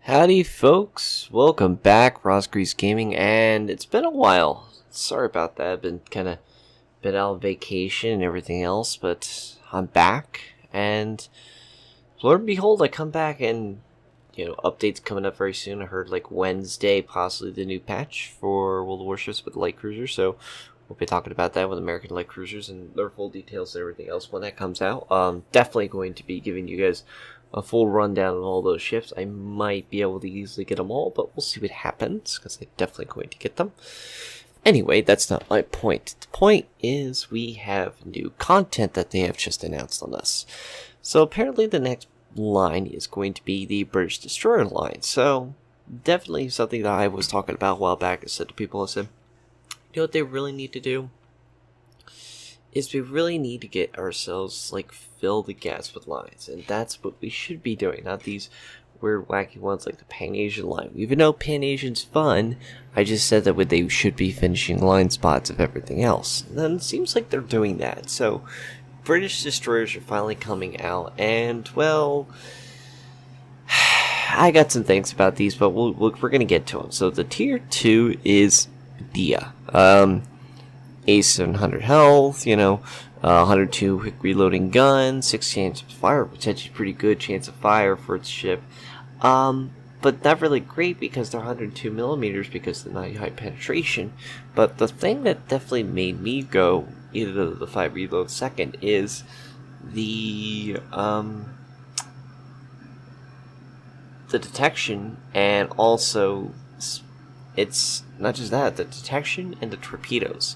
Howdy folks, welcome back, Grease Gaming, and it's been a while. Sorry about that, I've been out on vacation and everything else, but I'm back, and Lord and behold, I come back and, updates coming up very soon. I heard like Wednesday, possibly the new patch for World of Warships with light cruisers, so we'll be talking about that with American light cruisers and their full details and everything else when that comes out. Definitely going to be giving you guys a full rundown on all those ships. I might be able to easily get them all, but we'll see what happens, because I'm definitely going to get them. Anyway, that's not my point. The point is we have new content that they have just announced on us. So apparently the next line is going to be the British Destroyer line. So definitely something that I was talking about a while back. I said to people, I said, you know what they really need to do? Is we really need to get ourselves, fill the gaps with lines. And that's what we should be doing, not these weird, wacky ones like the Pan-Asian line. Even though Pan-Asian's fun, I just said that they should be finishing line spots of everything else. And then it seems like they're doing that. So, British destroyers are finally coming out, and, well, I got some things about these, but we're going to get to them. So, the Tier 2 is Dia. A700 health, 102 quick reloading gun, 6 chance of fire, potentially pretty good chance of fire for its ship. But not really great because they're 102 millimeters because of the not high penetration. But the thing that definitely made me go either the 5 reload second is the detection, and also it's not just that, the detection and the torpedoes.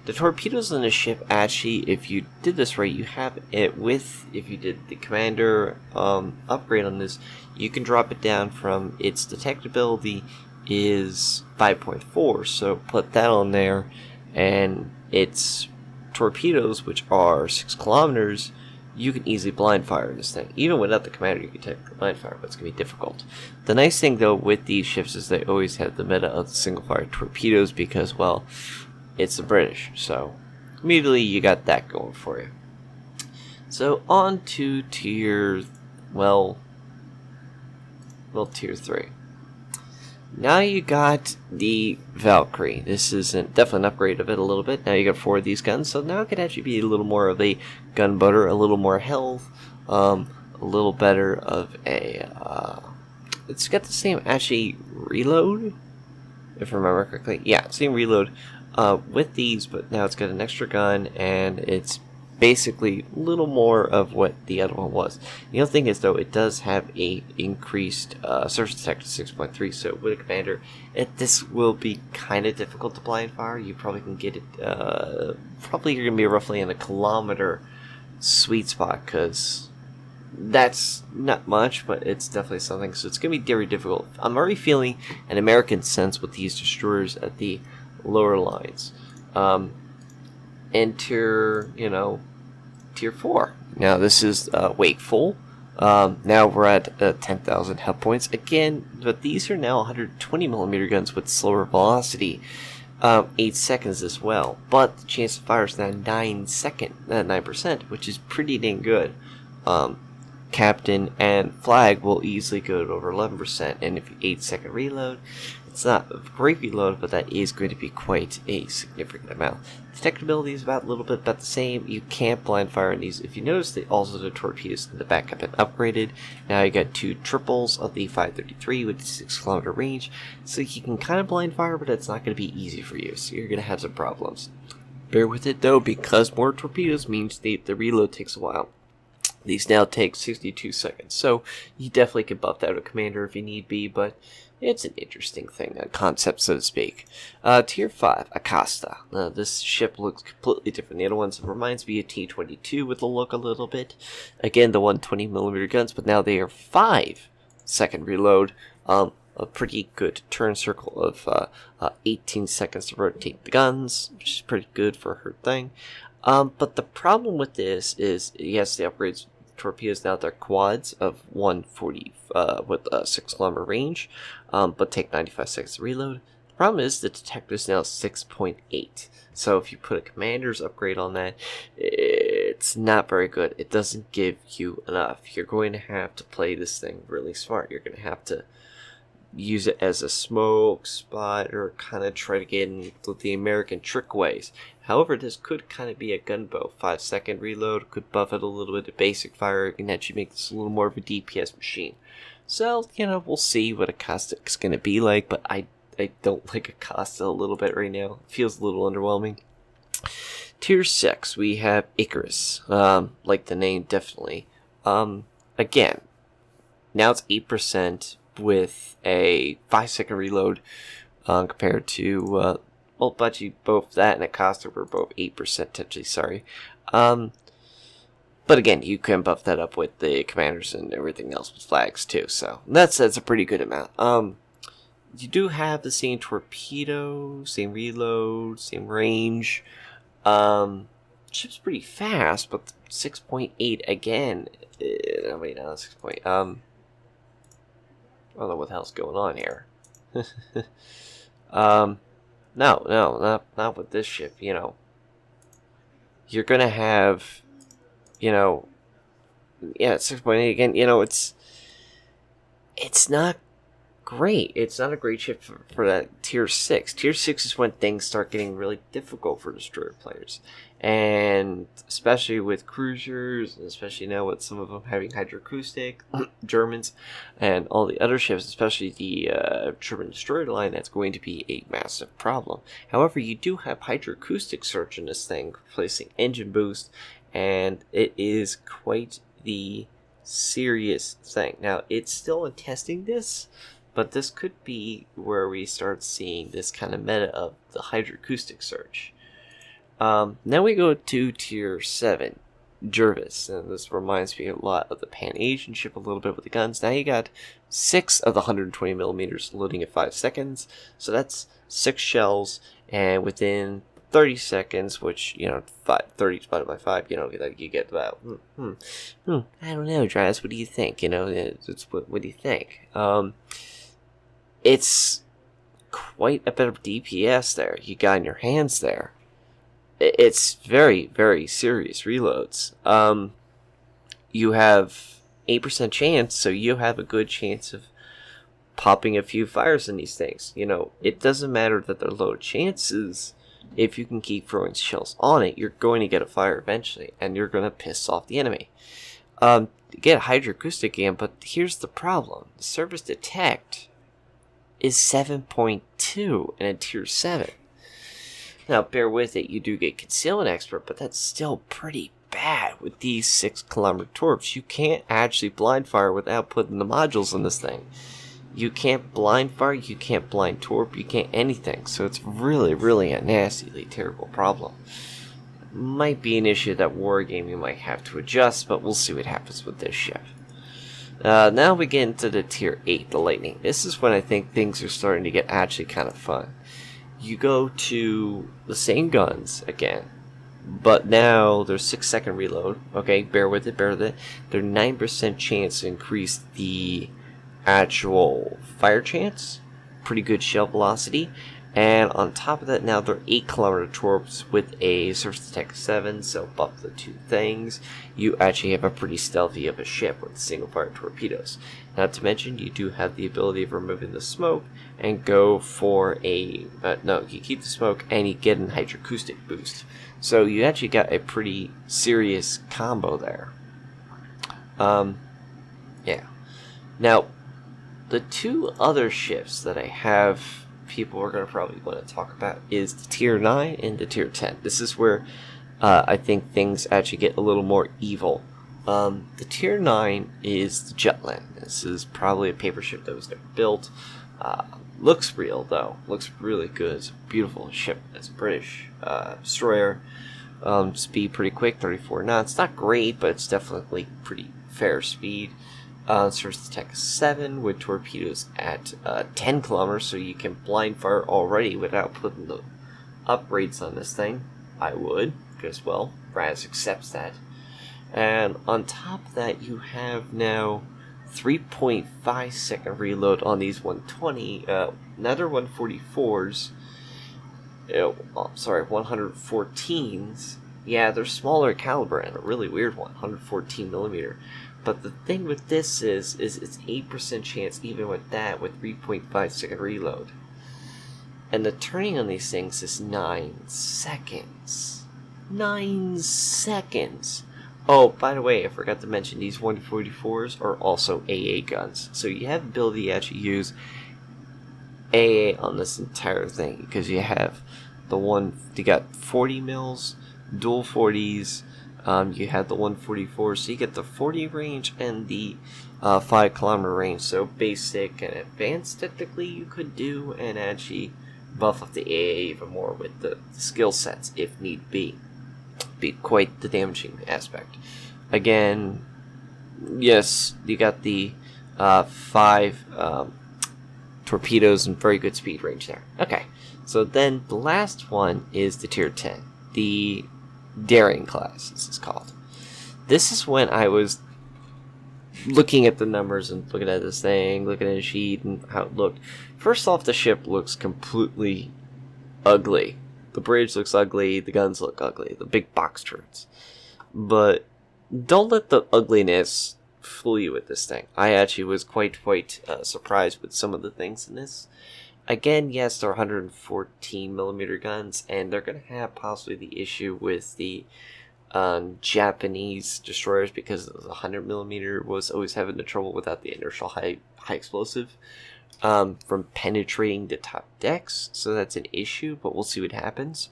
The torpedoes on the ship, actually, if you did this right, you have it with, if you did the commander upgrade on this, you can drop it down from its detectability is 5.4, so put that on there, and its torpedoes, which are 6 kilometers, you can easily blind fire this thing. Even without the commander, you can take blind fire, but it's going to be difficult. The nice thing, though, with these ships is they always have the meta of the single-fire torpedoes because, well, it's the British, so immediately you got that going for you. So on to tier 3. Now you got the Valkyrie. This is definitely an upgrade of it a little bit. Now you got 4 of these guns, so now it could actually be a little more of a gun butter, a little more health, a little better of a. It's got the same actually reload, if I remember correctly. Yeah, same reload with these, but now it's got an extra gun, and it's basically a little more of what the other one was. The other thing is, though, it does have a increased surface detect to 6.3, so with a commander, this will be kind of difficult to blind fire. You probably can get it, probably you're going to be roughly in a kilometer sweet spot, because that's not much, but it's definitely something, so it's going to be very difficult. I'm already feeling an American sense with these destroyers at the lower lines. Enter, tier 4. Now this is Wakeful. Now we're at 10,000 health points again, but these are now 120 millimeter guns with slower velocity, 8 seconds as well. But the chance of fire is now 9%, which is pretty dang good. Captain and flag will easily go to over 11%, and if you 8-second reload, it's not a great reload, but that is going to be quite a significant amount. Detectability is about a little bit about the same. You can't blind fire in these. If you notice, that also the torpedoes in the back have been upgraded. Now you got 2 triples of the 533 with 6 kilometer range, so you can kind of blind fire, but it's not going to be easy for you, so you're going to have some problems. Bear with it though, because more torpedoes means the reload takes a while. These now take 62 seconds, so you definitely can buff out a commander if you need be, but it's an interesting thing, a concept, so to speak. Tier 5, Acosta. This ship looks completely different. The other ones reminds me of T-22 with the look a little bit. Again, the 120mm guns, but now they are 5-second reload. A pretty good turn circle of 18 seconds to rotate the guns, which is pretty good for her thing. But the problem with this is, yes, the upgrades torpedoes now they're quads of 140 with a 6 kilometer range, but take 95 seconds to reload. The problem is the detector is now 6.8. So if you put a commander's upgrade on that, it's not very good. It doesn't give you enough. You're going to have to play this thing really smart. You're going to have to use it as a smoke spot or kind of try to get in with the American trick ways. However, this could kind of be a gunbow. 5-second reload could buff it a little bit to basic fire and actually make this a little more of a DPS machine. So, we'll see what a caustic's going to be like, but I don't like a caustic a little bit right now. It feels a little underwhelming. Tier 6, we have Icarus. Like the name, definitely. Again, now it's 8% with a 5-second reload compared to, well, actually both that and a caustic were both 8% potentially, sorry. But again, you can buff that up with the commanders and everything else with flags too, so that's a pretty good amount. You do have the same torpedo, same reload, same range. Ship's pretty fast, but 6.8 again. Wait, no, 6. I don't know what the hell's going on here. No, not with this ship. You're gonna have, yeah, 6.8 again. It's not great. It's not a great ship for that tier 6. Tier 6 is when things start getting really difficult for destroyer players, and especially with cruisers, and especially now with some of them having hydroacoustic Germans and all the other ships, especially the German destroyer line. That's going to be a massive problem. However, you do have hydroacoustic search in this thing, replacing engine boost, and it is quite the serious thing. Now, it's still in testing this, but this could be where we start seeing this kind of meta of the hydroacoustic search. Now we go to tier 7, Jervis, and this reminds me a lot of the Pan-Asian ship a little bit with the guns. Now you got 6 of the 120 millimeters loading at 5 seconds, so that's 6 shells, and within 30 seconds, which, 30 divided by 5, you get about, I don't know, Draz, what do you think? What do you think? It's quite a bit of DPS there you got in your hands there. It's very, very serious reloads. You have 8% chance, so you have a good chance of popping a few fires in these things. It doesn't matter that they're low chances. If you can keep throwing shells on it, you're going to get a fire eventually, and you're going to piss off the enemy. Get hydroacoustic again, but here's the problem. The service detect is 7.2 in a tier 7. Now, bear with it, you do get concealment expert, but that's still pretty bad with these 6-kilometer torps. You can't actually blind fire without putting the modules in this thing. You can't blind fire, you can't blind torp, you can't anything. So it's really, really a nastily terrible problem. Might be an issue that Wargaming might have to adjust, but we'll see what happens with this ship. Now we get into the tier 8, the Lightning. This is when I think things are starting to get actually kind of fun. You go to the same guns again, but now there's 6-second reload. Okay, bear with it. There's 9% chance to increase the actual fire chance. Pretty good shell velocity. And on top of that, now they're 8-kilometer torps with a surface attack 7, so buff the 2 things. You actually have a pretty stealthy of a ship with single fire torpedoes. Not to mention, you do have the ability of removing the smoke and go for a... you keep the smoke and you get an hydroacoustic boost. So you actually got a pretty serious combo there. Yeah. Now, the 2 other ships that I have... people are going to probably want to talk about is the tier 9 and the tier 10. This is where I think things actually get a little more evil. The tier 9 is the Jutland. This is probably a paper ship that was never built. Looks real though. Looks really good. It's a beautiful ship. It's a British destroyer. Speed pretty quick, 34 knots. Not great, but it's definitely pretty fair speed. Surface attack 7 with torpedoes at 10 kilometers, so you can blind fire already without putting the upgrades on this thing. I would, because, well, Raz accepts that. And on top of that, you have now 3.5 second reload on these 120, another 144s, 114s. Yeah, they're smaller caliber and a really weird one, 114 millimeter. But the thing with this is it's 8% chance even with that, with 3.5 second reload. And the turning on these things is 9 seconds. 9 seconds! Oh, by the way, I forgot to mention, these 144s are also AA guns. So you have the ability to actually use AA on this entire thing, because you have you got 40 mils, dual 40s, you have the 144, so you get the 40 range and the 5 kilometer range. So basic and advanced technically you could do, and actually buff up the AA even more with the skill sets if need be. Be quite the damaging aspect. Again, yes, you got the 5 torpedoes and very good speed range there. Okay, so then the last one is the tier 10, the daring class, this is called. This is when I was looking at the numbers and looking at this thing, looking at a sheet and how it looked. First off, the ship looks completely ugly. The bridge looks ugly, the guns look ugly, the big box turrets. But don't let the ugliness fool you with this thing. I actually was quite surprised with some of the things in this. Again, yes, they're 114mm guns, and they're going to have possibly the issue with the Japanese destroyers, because the 100mm was always having the trouble without the inertial high explosive. From penetrating the top decks, so that's an issue, but we'll see what happens.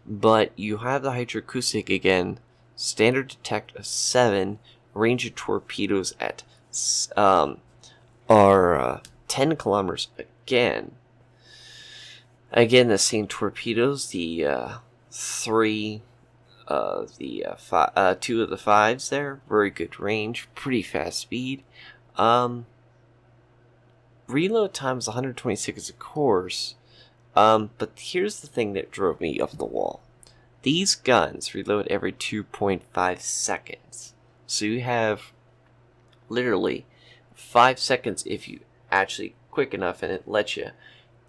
But you have the hydroacoustic again, standard detect of 7, range of torpedoes at are 10 kilometers again. Again, the same torpedoes, the 3, two of the 5s there, very good range, pretty fast speed. Reload time is 126 of course, but here's the thing that drove me up the wall. These guns reload every 2.5 seconds. So you have literally 5 seconds if you actually quick enough, and it lets you.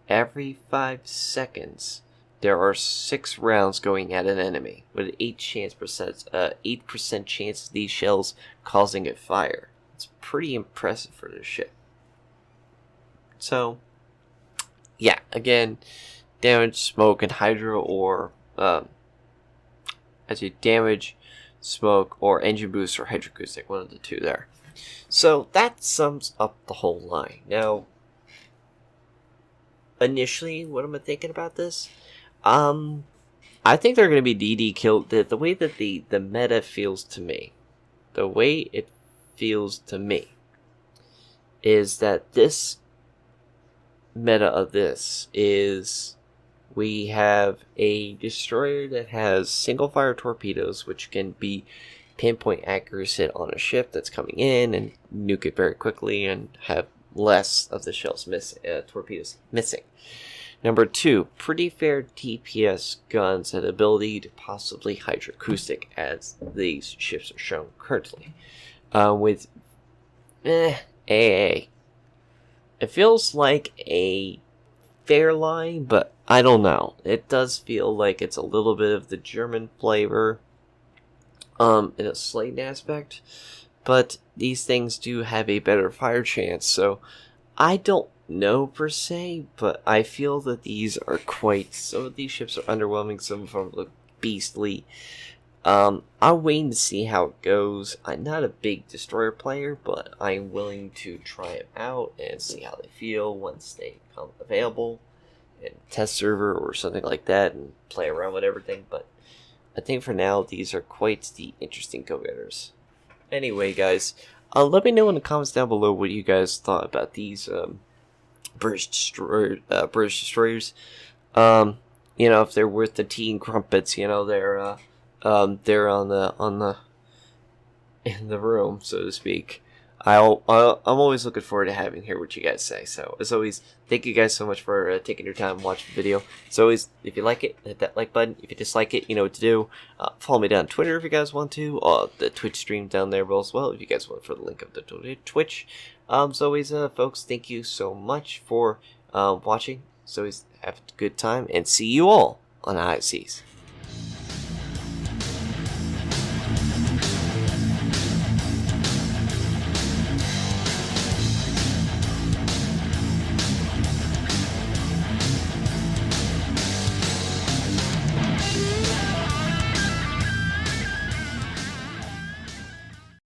Every 5 seconds, there are 6 rounds going at an enemy, with an 8% chance of these shells causing a fire. It's pretty impressive for this ship. So, yeah, again, damage, smoke, and hydro, or damage, smoke, or engine boost, or hydroacoustic, one of the two there. So that sums up the whole line. Now, initially, what am I thinking about this? I think they're going to be DD killed. The way that the meta feels to me, is that this meta of this is we have a destroyer that has single fire torpedoes, which can be pinpoint accuracy on a ship that's coming in and nuke it very quickly and have less of the shells torpedoes missing. Number 2, pretty fair DPS guns and ability to possibly hydroacoustic, as these ships are shown currently. With AA. It feels like a fair line, but I don't know. It does feel like it's a little bit of the German flavor in a slight aspect, but these things do have a better fire chance, so I don't know per se, but I feel that these are some of these ships are underwhelming, some of them look beastly. I'm waiting to see how it goes. I'm not a big destroyer player, but I'm willing to try them out and see how they feel once they become available in test server or something like that, and play around with everything. But I think for now, these are quite the interesting go-getters. Anyway, guys, let me know in the comments down below what you guys thought about these British destroyers. If they're worth the tea and crumpets, they're in the room, so to speak. I'm always looking forward to hear what you guys say. So as always, thank you guys so much for taking your time and watching the video. As always, if you like it, hit that like button. If you dislike it, you know what to do. Follow me down Twitter if you guys want to. The Twitch stream down there as well, if you guys want for the link of the Twitch. As always, folks, thank you so much for watching. As always, have a good time, and see you all on High Seas.